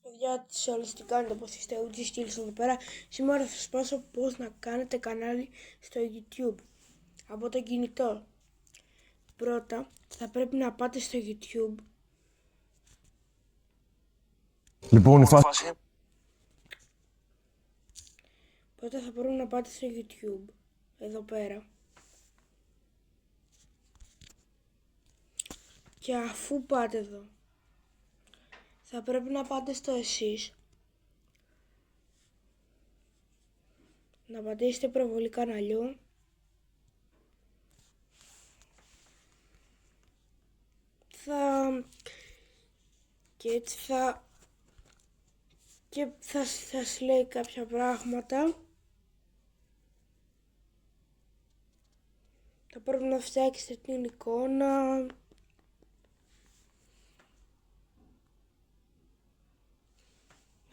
Παιδιά, σε όλες τι κάνετε, πως είστε, ούτζι Skills εδώ πέρα. Σήμερα θα σας πάσω πως να κάνετε κανάλι στο YouTube από το κινητό. Πρώτα θα πρέπει να πάτε στο YouTube. Λοιπόν, η φάση. Πρώτα θα πρέπει να πάτε στο YouTube, εδώ πέρα. Και αφού πάτε εδώ, θα πρέπει να πάτε στο εσείς. Να πατήσετε προβολή καναλιού. Και έτσι θα σας λέει κάποια πράγματα. Θα πρέπει να φτιάξετε την εικόνα.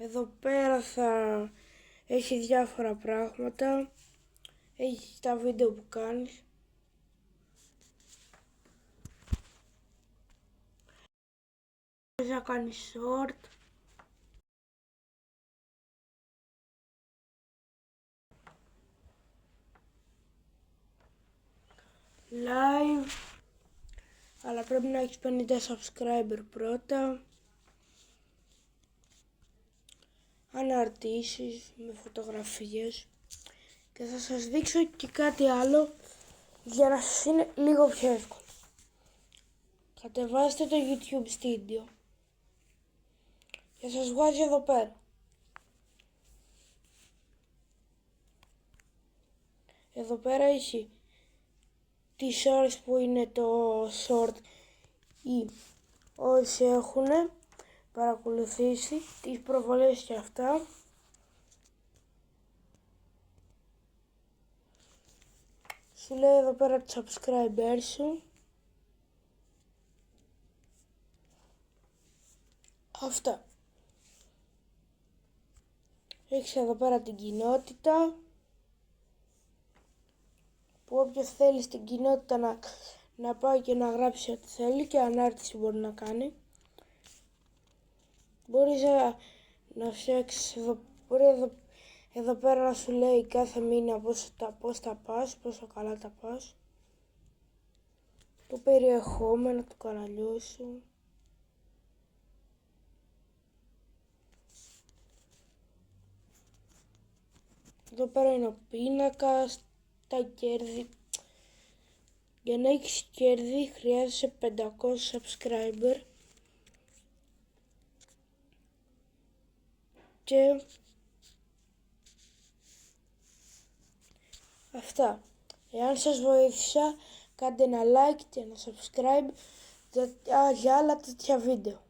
Εδώ πέρα θα έχει διάφορα πράγματα. Έχει τα βίντεο που κάνεις. Θα κάνεις short. Live. Αλλά πρέπει να έχεις 50 subscriber πρώτα. Αναρτήσεις με φωτογραφίες. Και θα σας δείξω και κάτι άλλο για να σας είναι λίγο πιο εύκολο. Κατεβάστε το YouTube Studio και σας βγάζει εδώ πέρα. Εδώ πέρα έχει τις ώρες που είναι το short ή όσοι έχουν παρακολουθήσει, τις προβολές και αυτά. Σου λέει εδώ πέρα τους subscribers σου. Αυτά. Έχεις εδώ πέρα την κοινότητα, που όποιος θέλει στην κοινότητα να πάει και να γράψει ό,τι θέλει και ανάρτηση μπορεί να κάνει. Μπορείς να φτιάξεις εδώ πέρα να σου λέει κάθε μήνα πώς τα πας, πόσο καλά τα πας. Το περιεχόμενο του καναλιού σου. Εδώ πέρα είναι ο πίνακας, τα κέρδη. Για να έχεις κέρδη χρειάζεσαι 500 subscriber. Και αυτά. Εάν σας βοήθησα, κάντε ένα like και ένα subscribe για άλλα τέτοια βίντεο.